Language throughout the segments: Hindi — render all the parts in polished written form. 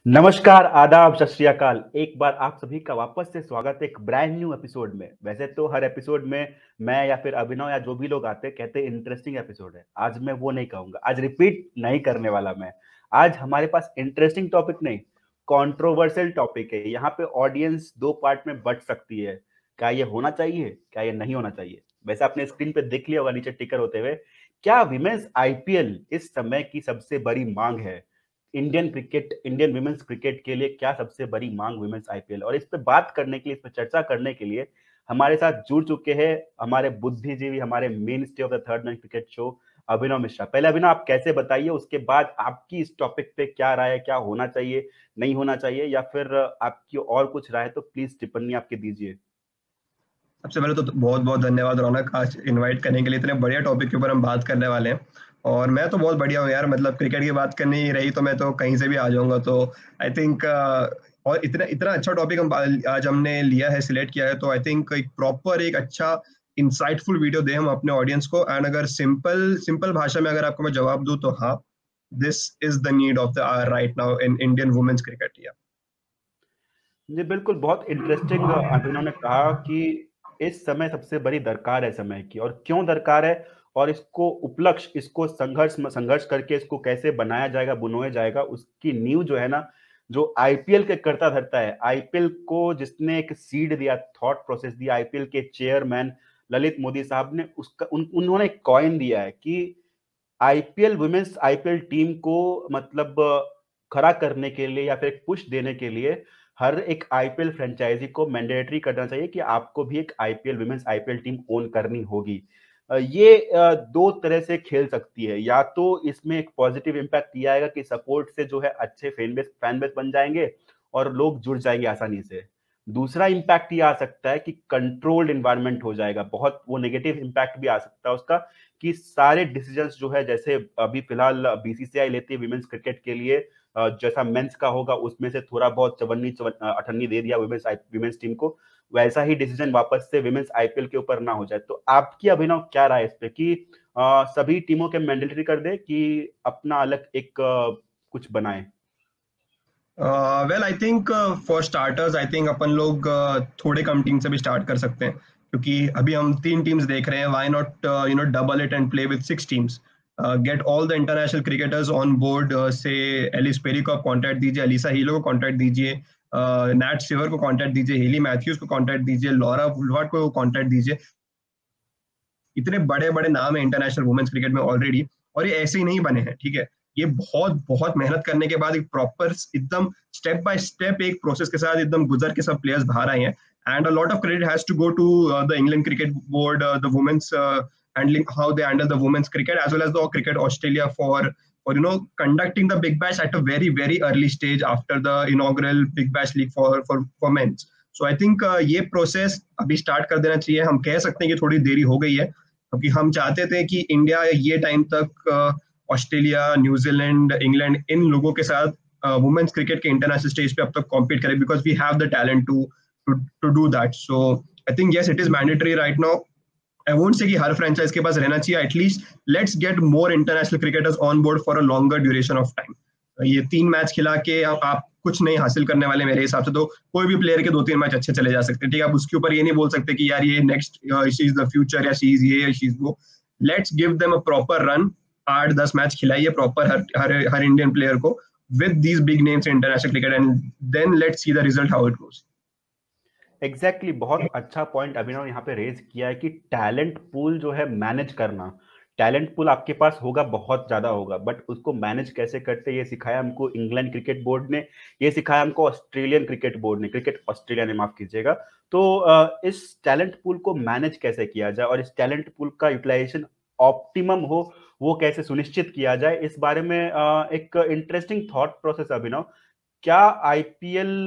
नमस्कार, आदाब, सत श्री अकाल। एक बार आप सभी का वापस से स्वागत है एक ब्रांड न्यू एपिसोड में। वैसे तो हर एपिसोड में मैं या फिर अभिनव या जो भी लोग आते हैं कहते हैं इंटरेस्टिंग एपिसोड है। आज मैं वो नहीं कहूँगा, आज रिपीट नहीं करने वाला मैं। आज हमारे पास इंटरेस्टिंग टॉपिक नहीं, कंट्रोवर्शियल टॉपिक है। यहाँ पे ऑडियंस 2 पार्ट में बँट सकती है। क्या ये होना चाहिए? क्या ये नहीं होना चाहिए? वैसे आपने स्क्रीन पे देख लिया होगा नीचे टिकर होते हुए। क्या विमेन्स आईपीएल इस समय की सबसे बड़ी माँग है? इंडियन वुमेन्स क्रिकेट के लिए क्या सबसे बड़ी मांग वुमेन्स आईपीएल? और इस पे बात करने के लिए, इस पे चर्चा करने के लिए हमारे साथ जुड़ चुके हैं हमारे बुद्धिजीवी, हमारे mainstay of the third man cricket show Abhinav Mishra. पहले अभिनव आप कैसे बताइए, उसके बाद आपकी इस टॉपिक पे क्या राय है, क्या होना चाहिए, नहीं होना चाहिए, या फिर आपकी और कुछ राय है तो प्लीज टिप्पणी आपकी दीजिए। सबसे पहले तो बहुत बहुत धन्यवाद रौनक, आज इनवाइट करने के लिए। इतने बढ़िया टॉपिक के ऊपर हम बात करने वाले हैं और मैं तो बहुत बढ़िया हूँ यार। मतलब क्रिकेट की बात करनी ही रही तो मैं तो कहीं से भी आ जाऊंगा। तो आई थिंक और इतना इतना अच्छा टॉपिक हम आज हमने लिया है, सिलेक्ट किया है, तो आई थिंक एक प्रॉपर एक अच्छा इंसाइटफुल वीडियो दे हम अपने ऑडियंस को। एंड अगर सिंपल सिंपल भाषा में अगर आपको मैं जवाब दूं तो हाँ, this is the need of the right now in Indian women's cricket. जी बिल्कुल, बहुत इंटरेस्टिंग अभिनव ने कहा कि इस समय सबसे बड़ी दरकार है समय की, और क्यों दरकार है, और इसको उपलक्ष्य, इसको संघर्ष करके इसको कैसे बनाया जाएगा, बुनोया जाएगा, उसकी नींव जो है ना, जो आईपीएल के कर्ता धरता है, आईपीएल को जिसने एक सीड दिया, थॉट प्रोसेस दिया, आईपीएल के चेयरमैन ललित मोदी साहब ने उसका उन्होंने कॉइन दिया है कि आईपीएल वुमेन्स आईपीएल टीम को मतलब खड़ा करने के लिए या फिर एक पुश देने के लिए हर एक आईपीएल फ्रेंचाइजी को मैंडेटरी करना चाहिए कि आपको भी एक IPL women's IPL team own करनी होगी। ये दो तरह से खेल सकती है। या तो इसमें एक पॉजिटिव इम्पैक्ट ये आएगा कि सपोर्ट से जो है अच्छे फैन बेस बन जाएंगे और लोग जुड़ जाएंगे आसानी से। दूसरा इम्पैक्ट ये आ सकता है कि कंट्रोल्ड एनवायरनमेंट हो जाएगा, बहुत वो नेगेटिव इम्पैक्ट भी आ सकता है उसका, कि सारे डिसीजंस जो है, जैसे अभी फिलहाल बीसीसीआई लेती है विमेंस क्रिकेट के लिए, जैसा मेंस का होगा उसमें से थोड़ा बहुत चवन्नी अठन्नी दे दिया विमेंस टीम को, वैसा ही डिसीजन वापस से विमेंस आईपीएल के ऊपर ना हो जाए। तो आपकी अभिनव क्या राय है इस पे कि सभी टीमों के मैंडेटरी कर दे कि अपना अलग एक कुछ बनाए? Well I think for starters I think अपन लोग थोड़े कम टीम से भी स्टार्ट कर सकते हैं, क्योंकि अभी हम 3 टीम्स देख रहे हैं। Why not double it and play with 6 teams, get all the international cricketers on board. से एलिस पेरी को आप कॉन्टैक्ट दीजिए, अलीसा हीलो को कॉन्टैक्ट दीजिए, नैट सिवर को कॉन्टैक्ट दीजिए, हेली मैथ्यूज को कॉन्टैक्ट दीजिए, लॉरा वुलवर्ड को कॉन्टैक्ट दीजिए। इतने बड़े बड़े नाम है इंटरनेशनल वुमेन्स क्रिकेट में ऑलरेडी, और ये ऐसे ही नहीं बने हैं, ठीक है। ये बहुत बहुत मेहनत करने के बाद एक प्रॉपर एकदम स्टेप बाय स्टेप एक प्रोसेस के साथ एकदम गुजर के सब प्लेयर्स बाहर आए हैं। And a lot of credit has to go to the England cricket board, the women's handling, how they handle the women's cricket as well as the cricket Australia for conducting the Big Bash at a very very early stage after the inaugural Big Bash league for men. So I think ये प्रोसेस अभी स्टार्ट कर देना चाहिए। हम कह सकते हैं कि थोड़ी देरी हो गई है, क्योंकि हम चाहते थे कि इंडिया ये टाइम तक ऑस्ट्रेलिया, न्यूजीलैंड, इंग्लैंड इन लोगों के साथ वुमेन्स क्रिकेट के इंटरनेशनल स्टेज पे अब तक कॉम्पीट करे, because we have the talent to do that. So I think yes, it is mandatory right now. I won't say कि हर फ्रेंचाइज के पास रहना चाहिए। At least let's get more international cricketers on board for a longer duration of time. ये 3 मैच खिला के आप कुछ नहीं हासिल करने वाले मेरे हिसाब से। तो कोई भी प्लेयर के 2-3 मैच अच्छे चले जा सकते हैं, ठीक है। आप उसके ऊपर ये नहीं बोल सकते कि यार ये next she is the future, या शी इज ये या शी इज वो। Let's give them a proper run. 8-10 match खिलाइए प्रॉपर हर इंडियन प्लेयर को with these big names in international cricket, and then let's see the result how it goes. Exactly बहुत अच्छा पॉइंट अभिनव यहाँ पे रेज किया है कि टैलेंट पूल जो है मैनेज करना। टैलेंट पूल आपके पास होगा, बहुत ज्यादा होगा, बट उसको मैनेज कैसे करते, ये सिखाया हमको इंग्लैंड क्रिकेट बोर्ड ने, ये सिखाया हमको ऑस्ट्रेलियन क्रिकेट बोर्ड ने, क्रिकेट ऑस्ट्रेलिया ने, माफ कीजिएगा। तो इस टैलेंट पूल को मैनेज कैसे किया जाए और इस टैलेंट पूल का यूटिलाइजेशन ऑप्टिमम हो, वो कैसे सुनिश्चित किया जाए, इस बारे में एक इंटरेस्टिंग थॉट प्रोसेस अभिनव। क्या आईपीएल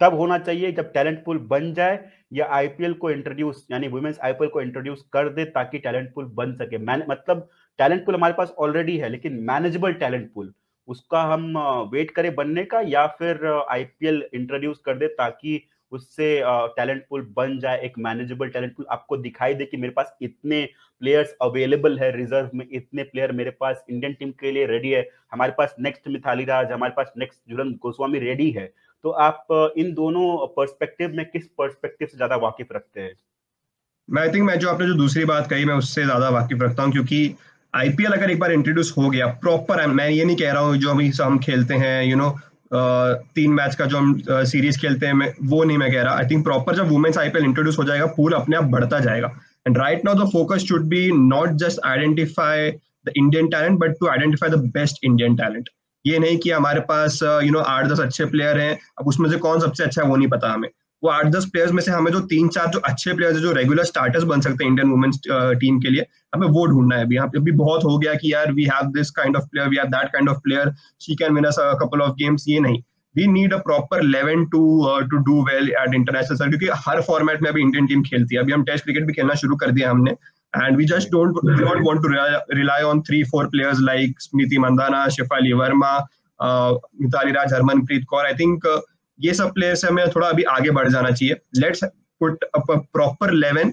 तब होना चाहिए जब टैलेंट पूल बन जाए, या आईपीएल को इंट्रोड्यूस, यानी वुमेन्स आईपीएल को इंट्रोड्यूस कर दे ताकि टैलेंट पूल बन सके? मतलब टैलेंट पूल हमारे पास ऑलरेडी है, लेकिन मैनेजेबल टैलेंट पूल, उसका हम वेट करें बनने का, या फिर आईपीएल इंट्रोड्यूस कर दे ताकि उससे टैलेंट पूल बन जाए, एक मैनेजेबल टैलेंट पूल, आपको दिखाई दे कि मेरे पास इतने प्लेयर्स अवेलेबल है रिजर्व में, इतने प्लेयर मेरे पास इंडियन टीम के लिए रेडी है, हमारे पास नेक्स्ट मिथाली राज, हमारे पास नेक्स्ट झूलन गोस्वामी रेडी है। तो आप इन दोनों पर्सपेक्टिव में किस पर्सपेक्टिव से ज्यादा वाकिफ रखते हैं? मैं आई थिंक मैं जो आपने जो दूसरी बात कही मैं उससे ज्यादा वाकिफ रखता हूँ, क्योंकि आईपीएल अगर एक बार इंट्रोड्यूस हो गया प्रॉपर, मैं ये नहीं कह रहा हूँ जो अभी हम खेलते हैं 3 मैच का जो हम सीरीज खेलते हैं, वो नहीं मैं कह रहा। आई थिंक प्रॉपर जब वुमेन्स आईपीएल इंट्रोड्यूस हो जाएगा पूल अपने आप बढ़ता जाएगा। And right now the focus should be not just identify the Indian talent but to identify the best Indian talent. ये नहीं कि हमारे पास 8-10 अच्छे प्लेयर हैं, अब उसमें से कौन सबसे अच्छा है वो नहीं पता हमें। वो 8-10 प्लेयर्स में से हमें जो 3-4 जो अच्छे प्लेयर्स है जो रेगुलर स्टार्टर्स बन सकते हैं इंडियन वुमेन्स टीम के लिए, हमें वो ढूंढना है। अभी बहुत हो गया कि यार we have this kind of player, we have that kind of player, she can win us a couple of games. ये नहीं, we need a proper 11 to do well at international sir, क्योंकि हर फॉर्मेट में अभी इंडियन टीम खेलती है। अभी हम टेस्ट क्रिकेट भी खेलना शुरू कर दिया हमने, and we just don't want to rely on 3-4 players like Smriti Mandhana, Shafali Verma, Mithali Raj, Harmanpreet Kaur. I think ये सब प्लेयर्स से हमें थोड़ा अभी आगे बढ़ जाना चाहिए। Let's put up a proper 11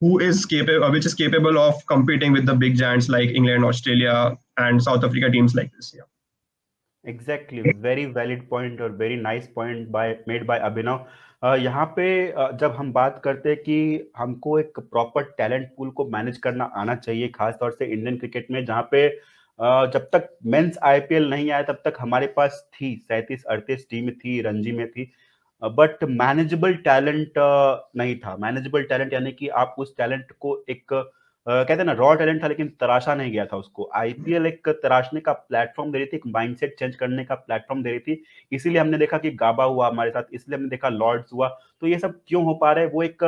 who is capable, which is capable of competing with the big giants like England, Australia, and South Africa teams like this. Yeah. Exactly, very valid point और very nice point made by Abhinav. यहाँ पे जब हम बात करते हैं कि हमको एक प्रॉपर टैलेंट पूल को मैनेज करना आना चाहिए, खासतौर से इंडियन क्रिकेट में, जहाँ पे जब तक मेंस आईपीएल नहीं आया तब तक हमारे पास थी 37-38 टीम थी, रणजी में थी, बट मैनेजेबल टैलेंट नहीं था। मैनेजेबल टैलेंट यानी कि आप उस टैलेंट को एक कहते हैं ना, रॉ टैलेंट था लेकिन तराशा नहीं गया था उसको। आईपीएल एक तराशने का प्लेटफॉर्म दे रही थी, एक माइंडसेट चेंज करने का प्लेटफॉर्म दे रही थी। इसीलिए हमने देखा कि गाबा हुआ हमारे साथ, इसलिए हमने देखा लॉर्ड्स हुआ। तो ये सब क्यों हो पा रहा है? वो एक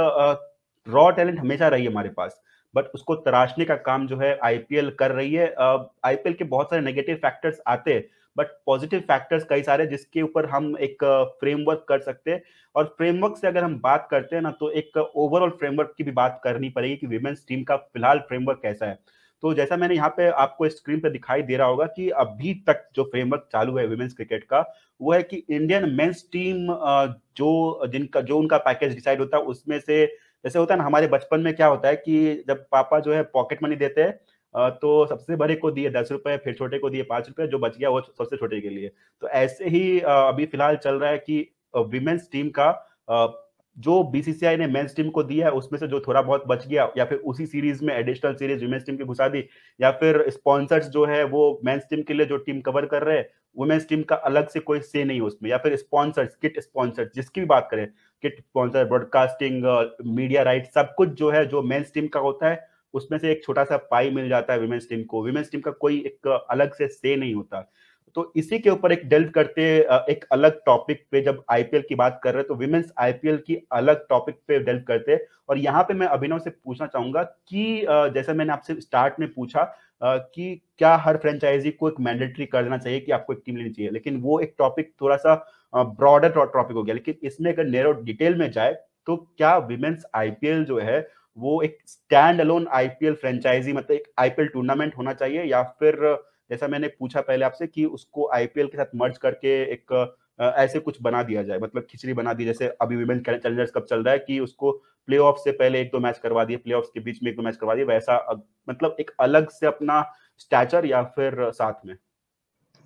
रॉ टैलेंट हमेशा रही है हमारे पास, बट उसको तराशने का काम जो है आईपीएल कर रही है। आईपीएल के बहुत सारे नेगेटिव फैक्टर्स आते हैं, बट पॉजिटिव फैक्टर्स कई सारे जिसके ऊपर हम एक फ्रेमवर्क कर सकते हैं। और फ्रेमवर्क से अगर हम बात करते हैं ना, तो एक ओवरऑल फ्रेमवर्क की भी बात करनी पड़ेगी कि विमेंस टीम का फिलहाल फ्रेमवर्क कैसा है। तो जैसा मैंने यहाँ पे आपको स्क्रीन पे दिखाई दे रहा होगा कि अभी तक जो फ्रेमवर्क चालू है विमेंस क्रिकेट का, वो है कि इंडियन मेंस टीम जो उनका पैकेज डिसाइड होता है उसमें से, जैसे होता है ना हमारे बचपन में, क्या होता है कि जब पापा जो है पॉकेट मनी देते हैं, तो सबसे बड़े को दिए 10 रुपए, फिर छोटे को दिए 5 रुपए, जो बच गया वो सबसे छोटे के लिए। तो ऐसे ही अभी फिलहाल चल रहा है कि विमेंस टीम का जो बीसीसीआई ने मेंस टीम को दिया है उसमें से जो थोड़ा बहुत बच गया, या फिर उसी सीरीज में एडिशनल सीरीज विमेंस टीम की घुसा दी, या फिर स्पॉन्सर्स जो है वो मेंस टीम के लिए जो टीम कवर कर रहे हैं, वुमेन्स टीम का अलग से कोई से नहीं उसमें, या फिर स्पॉन्सर्स, किट स्पॉन्सर्स जिसकी भी बात करें, kit sponsor, broadcasting, media right, सब कुछ जो है जो मेंस टीम का होता है उसमें से एक छोटा सा पाई मिल जाता है विमेंस टीम को। विमेंस टीम का कोई एक अलग से नहीं होता। तो इसी के ऊपर एक डेल्व करते एक अलग टॉपिक पे, जब आईपीएल की बात कर रहे हैं तो विमेंस आईपीएल की अलग टॉपिक पे डेल्व करते हैं। और यहाँ पे मैं अभिनव से पूछना चाहूंगा कि जैसे मैंने आपसे स्टार्ट में पूछा कि क्या हर फ्रेंचाइजी को एक मैंडेटरी कर देना चाहिए कि आपको एक टीम लेनी चाहिए, लेकिन वो एक टॉपिक थोड़ा सा ब्रॉडर टॉपिक हो गया। लेकिन इसमें अगर नैरो डिटेल में जाए तो क्या विमेंस आईपीएल जो है वो एक स्टैंड अलोन आईपीएल फ्रेंचाइजी, मतलब एक आईपीएल टूर्नामेंट होना चाहिए, या फिर जैसा मैंने पूछा पहले आपसे कि उसको आईपीएल के साथ मर्ज करके एक ऐसे कुछ बना दिया जाए, मतलब खिचड़ी बना दी, जैसे अभी विमेन चैलेंजर्स कप चल रहा है कि उसको प्लेऑफ से पहले 1-2 मैच करवा दिए, प्लेऑफ्स के बीच में 1-2 मैच करवा दिए, वैसा मतलब एक अलग से अपना स्टैचर या फिर साथ में।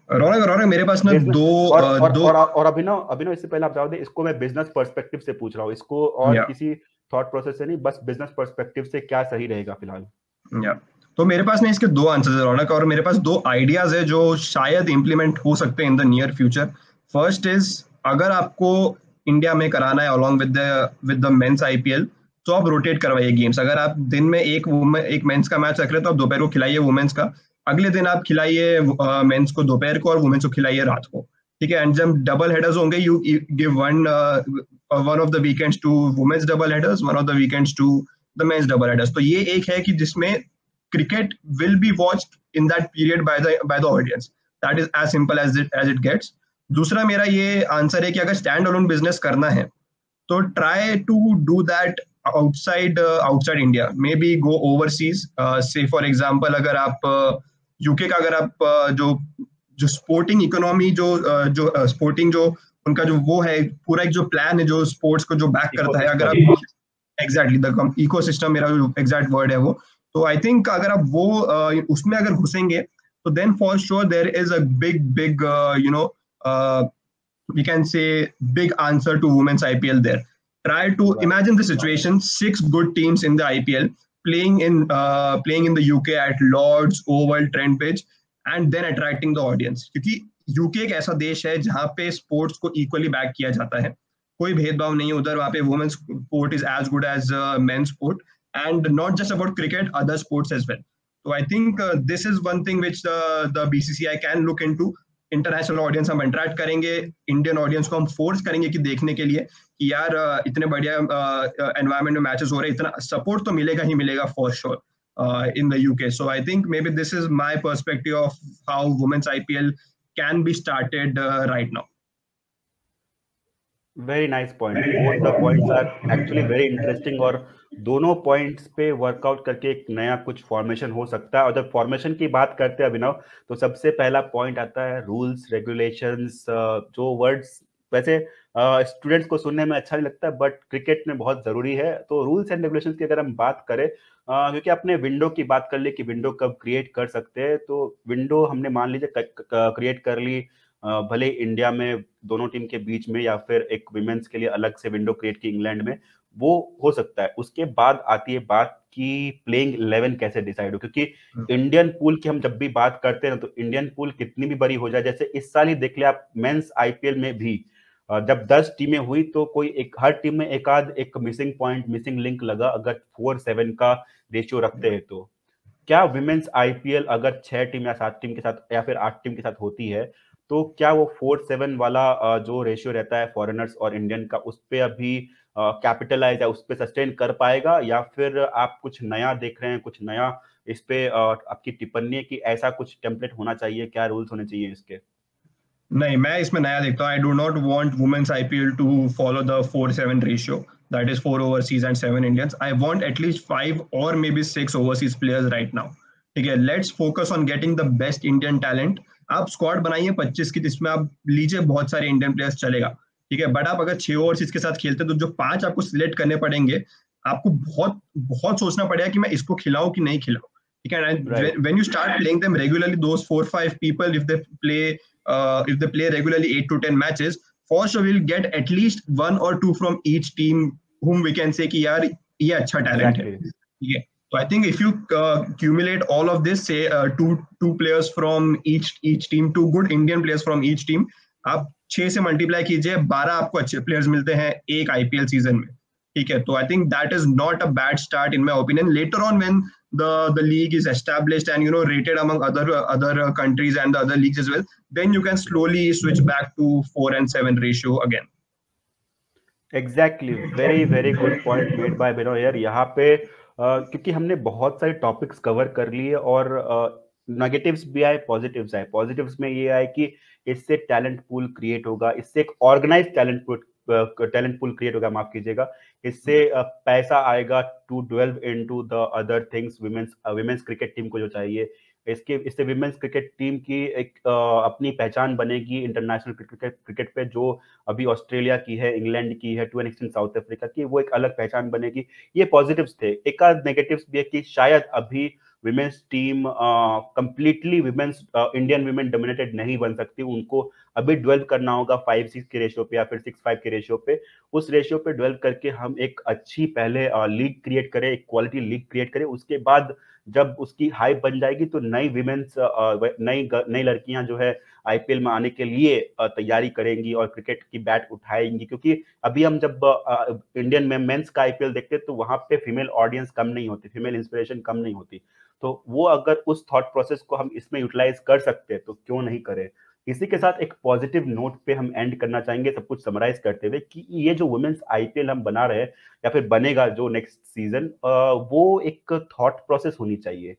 रौनक मेरे पास ना और अभिनव इससे पहले आप जवाब दें, इसको मैं बिजनेस पर्सपेक्टिव से पूछ रहा हूँ, इसको और किसी थॉट प्रोसेस से नहीं, बस बिजनेस पर्सपेक्टिव से क्या सही रहेगा फिलहाल। तो मेरे पास ना इसके 2 आंसर्स है रौनक, और मेरे पास 2 आइडियाज है जो शायद इंप्लीमेंट हो सकते हैं in the near future. First is, अगर आपको इंडिया में कराना है along with the men's IPL, तो आप रोटेट करवाइए गेम्स। अगर आप दिन में एक मेंस का मैच रख रहे हो तो आप दोपहर को खिलाइए वुमेन्स का, अगले दिन आप खिलाइए मेंस को दोपहर को और वुमेन्स को खिलाइए रात को, ठीक है। एंड जब डबल हेडर्स होंगे, you give one of the weekends to women's double headers, one of the weekends to the men's double headers. तो ये एक है कि जिसमें cricket will be watched in that period by the audience. That is as simple as it gets. दूसरा मेरा ये आंसर है कि अगर स्टैंड अलोन बिजनेस करना है तो try to do that outside India. Maybe go overseas. Say for example, अगर आप यूके का, अगर आप जो स्पोर्टिंग इकोनॉमी जो स्पोर्टिंग जो उनका जो वो है पूरा एक जो प्लान है जो स्पोर्ट्स को जो बैक करता है, अगर आप एग्जैक्टली द इकोसिस्टम, मेरा जो एग्जैक्ट वर्ड है वो, तो आई थिंक अगर आप वो उसमें अगर घुसेंगे तो then for sure there is a big big you know we can say big answer to women's IPL there. Try to imagine the situation: 6 good teams in the IPL playing in the UK at Lords, Oval, Trent Bridge, and then attracting the audience. क्योंकि यूके एक ऐसा देश है जहाँ पे स्पोर्ट्स को इक्वली बैक किया जाता है, कोई भेदभाव नहीं है उधर, वहाँ पे women's sport is as good as men's sport, and not just about cricket, other sports as well. So I think this is one thing which the BCCI can look into. International audience हम अट्रैक्ट करेंगे, इंडियन ऑडियंस को हम फोर्स करेंगे कि देखने के लिए कि यार इतने बढ़िया एनवायरनमेंट में मैचेस हो रहे हैं, इतना सपोर्ट तो मिलेगा ही मिलेगा for sure in the UK. So I think maybe this is my perspective of how women's IPL can be started right now. Very nice point, both the points are actually very interesting, और दोनों पॉइंट्स पे वर्कआउट करके एक नया कुछ फॉर्मेशन हो सकता है. और जब फॉर्मेशन की बात करते हैं अभिनव, तो सबसे पहला पॉइंट आता है रूल्स रेगुलेशंस. जो वर्ड्स वैसे स्टूडेंट्स को सुनने में अच्छा नहीं लगता, बट क्रिकेट में बहुत ज़रूरी है. तो रूल्स एंड रेगुलेशंस की अगर हम बात करें, क्योंकि आपने विंडो की बात कर ली कि विंडो कब क्रिएट कर सकते हैं, तो विंडो हमने मान लीजिए क्रिएट कर ली, भले इंडिया में दोनों टीम के बीच में, या फिर एक विमेंस के लिए अलग से विंडो क्रिएट की इंग्लैंड में, वो हो सकता है. उसके बाद आती है बात कि प्लेइंग 11 कैसे डिसाइड हो, क्योंकि इंडियन पूल की हम जब भी बात करते हैं ना, तो इंडियन पूल कितनी भी बड़ी हो जाए, जैसे इस साल ही देख ले आप मेंस आईपीएल में भी जब 10 टीमें हुई तो कोई एक हर टीम में एक मिसिंग पॉइंट, मिसिंग लिंक लगा. अगर 4-7 का रेशियो रखते हैं, तो क्या विमेंस आईपीएल अगर 6 टीम या 7 टीम के साथ या फिर 8 टीम के साथ होती है, तो क्या वो 4-7 वाला जो रेशियो रहता है फॉरेनर्स और इंडियन का, उस पे अभी कैपिटलाइज है, उस पे सस्टेन कर पाएगा, या फिर आप कुछ नया देख रहे हैं, कुछ नया इस पे आपकी टिप्पणी है कि ऐसा कुछ टेम्पलेट होना चाहिए, क्या रूल्स होने चाहिए इसके? नहीं, मैं इसमें नया देखता हूँ. I do not want women's IPL to follow the 4-7 ratio, that is 4 overseas and 7 Indians. I want at least 5 और maybe 6 overseas players right now. ठीक है, let's focus on getting the best Indian talent. आप स्क्वाड बनाइए 25 की, जिसमें आप लीजिए बहुत सारे इंडियन प्लेयर्स, चलेगा. ठीक है, बट आप अगर 6 ओवरसीज के साथ खेलते तो जो 5 आपको सिलेक्ट करने पड़ेंगे, आपको बहुत बहुत सोचना पड़ेगा कि मैं इसको खिलाऊं कि नहीं खिलाऊं. ठीक है, when you start playing them regularly, those 4-5 people, if they play regularly 8 to 10 matches, for sure we'll get at least 1 or 2 from each team whom we can say कि यार ये अच्छा talent है. ठीक है, so I think if you accumulate all of this, say two players from each team, 2 good Indian players from each team, आप 6 से मल्टीप्लाई कीजिए, 12 आपको अच्छे प्लेयर्स मिलते हैं एक आईपीएल सीजन में. ठीक है, तो I think that is not a bad start in my opinion. Later on, when the league is established and rated among other countries and the other leagues as well, then you can slowly switch back to 4-7 ratio again. Exactly, very very good point made bye बिनो यार. यहाँ पे क्योंकि हमने बहुत सारे टॉपिक्स कवर कर लिए, और नेगेटिव्स भी आए, पॉजिटिव्स आए. पॉजिटिव्स में ये आए कि इससे टैलेंट पूल क्रिएट होगा, इससे एक ऑर्गेनाइज टैलेंट पूल क्रिएट होगा, माफ कीजिएगा. इससे पैसा आएगा to develop into the other things, women's cricket team को जो चाहिए. इससे विमेंस क्रिकेट टीम की एक अपनी पहचान बनेगी इंटरनेशनल क्रिकेट पे, जो अभी ऑस्ट्रेलिया की है, इंग्लैंड की है, to an extent South Africa की, वो एक अलग पहचान बनेगी. ये पॉजिटिव्स थे. एक आध नेगेटिव्स भी है कि शायद अभी women's team completely women's Indian women dominated नहीं बन सकती. उनको अभी डेवलप करना होगा 5-6 के रेशियो पे या फिर 6-5 के रेशियो पे. उस रेशियो पे डेवलप करके हम एक अच्छी पहले लीग क्रिएट करें, एक क्वालिटी लीग क्रिएट करें. उसके बाद जब उसकी हाइप बन जाएगी, तो नई विमेंस नई लड़कियां जो है आईपीएल में आने के लिए तैयारी करेंगी और क्रिकेट की बैट उठाएंगी. क्योंकि अभी हम जब इंडियन में मेंस का आईपीएल देखते हैं, तो वहां पे फीमेल ऑडियंस कम नहीं होती, फीमेल इंस्पिरेशन कम नहीं होती. तो वो अगर उस थॉट प्रोसेस को हम इसमें यूटिलाइज कर सकते हैं, तो क्यों नहीं करें. इसी के साथ एक पॉजिटिव नोट पे हम एंड करना चाहेंगे, सब कुछ समराइज करते हुए, कि ये जो वुमेन्स आईपीएल हम बना रहे हैं या फिर बनेगा जो नेक्स्ट सीजन, वो एक थॉट प्रोसेस होनी चाहिए,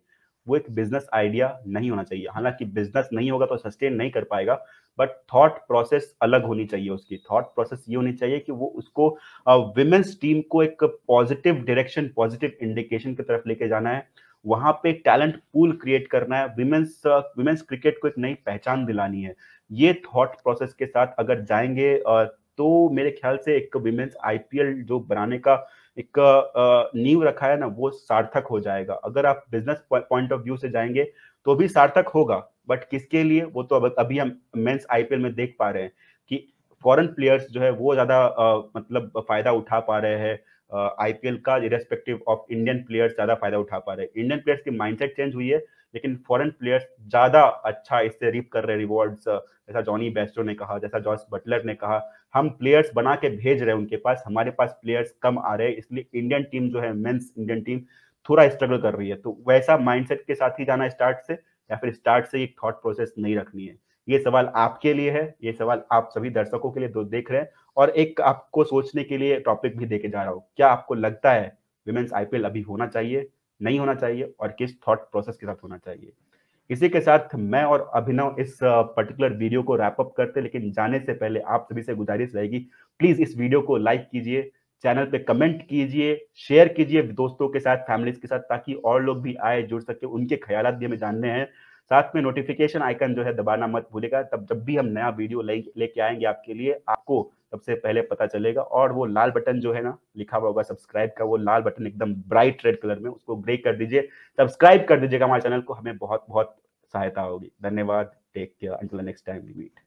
वो एक बिजनेस आइडिया नहीं होना चाहिए. हालांकि बिजनेस नहीं होगा तो सस्टेन नहीं कर पाएगा, बट थॉट प्रोसेस अलग होनी चाहिए. उसकी थॉट प्रोसेस ये होनी चाहिए कि वो उसको विमेन्स टीम को एक पॉजिटिव डायरेक्शन, पॉजिटिव इंडिकेशन की तरफ लेके जाना है. वहां पे टैलेंट पूल क्रिएट करना है, विमेंस क्रिकेट को एक नई पहचान दिलानी है। ये थॉट प्रोसेस के साथ अगर जाएंगे तो मेरे ख्याल से एक विमेंस आईपीएल जो बनाने का एक नींव रखा है ना, वो सार्थक हो जाएगा। अगर आप बिजनेस पॉइंट ऑफ व्यू से जाएंगे तो भी सार्थक होगा, बट किसके लिए, वो तो अभी हम मेंस आईपीएल में देख पा रहे हैं कि फॉरेन प्लेयर्स जो है वो ज्यादा मतलब फायदा उठा पा रहे हैं आईपीएल का, इरेस्पेक्टिव ऑफ इंडियन प्लेयर्स ज्यादा फायदा उठा पा रहे हैं। इंडियन प्लेयर्स की माइंडसेट चेंज हुई है, लेकिन फॉरेन प्लेयर्स ज्यादा अच्छा इससे रीप कर रहे हैं रिवॉर्ड्स। जैसा जॉनी बेस्टो ने कहा, जैसा जॉस बटलर ने कहा, हम प्लेयर्स बना के भेज रहे हैं उनके पास, हमारे पास प्लेयर्स कम आ रहे हैं, इसलिए इंडियन टीम जो है, मेंस इंडियन टीम थोड़ा स्ट्रगल कर रही है। तो वैसा माइंडसेट के साथ ही जाना स्टार्ट से, या फिर स्टार्ट से एक थॉट प्रोसेस नहीं रखनी है? ये सवाल आपके लिए है, ये सवाल आप सभी दर्शकों के लिए देख रहे हैं, और एक आपको सोचने के लिए टॉपिक भी देके जा रहा हूँ। क्या आपको लगता है विमेंस आईपीएल अभी होना चाहिए, नहीं होना चाहिए, और किस थॉट प्रोसेस के साथ होना चाहिए? इसी के साथ मैं और अभिनव इस पर्टिकुलर वीडियो को रैप अप करते, लेकिन जाने से पहले आप सभी से गुजारिश रहेगी, प्लीज इस वीडियो को लाइक कीजिए, चैनल पे कमेंट कीजिए, शेयर कीजिए दोस्तों के साथ, फैमिलीज के साथ, ताकि और लोग भी आए, जुड़ सके, उनके ख्यालात भी हमें जानने हैं। साथ में नोटिफिकेशन आइकन जो है दबाना मत भूलिएगा, तब जब भी हम नया वीडियो लेके आएंगे आपके लिए, आपको सबसे पहले पता चलेगा। और वो लाल बटन जो है ना, लिखा हुआ होगा सब्सक्राइब का, वो लाल बटन एकदम ब्राइट रेड कलर में, उसको ग्रे कर दीजिए, सब्सक्राइब कर दीजिएगा हमारे चैनल को, हमें बहुत बहुत सहायता होगी। धन्यवाद। Take care, until next time we meet.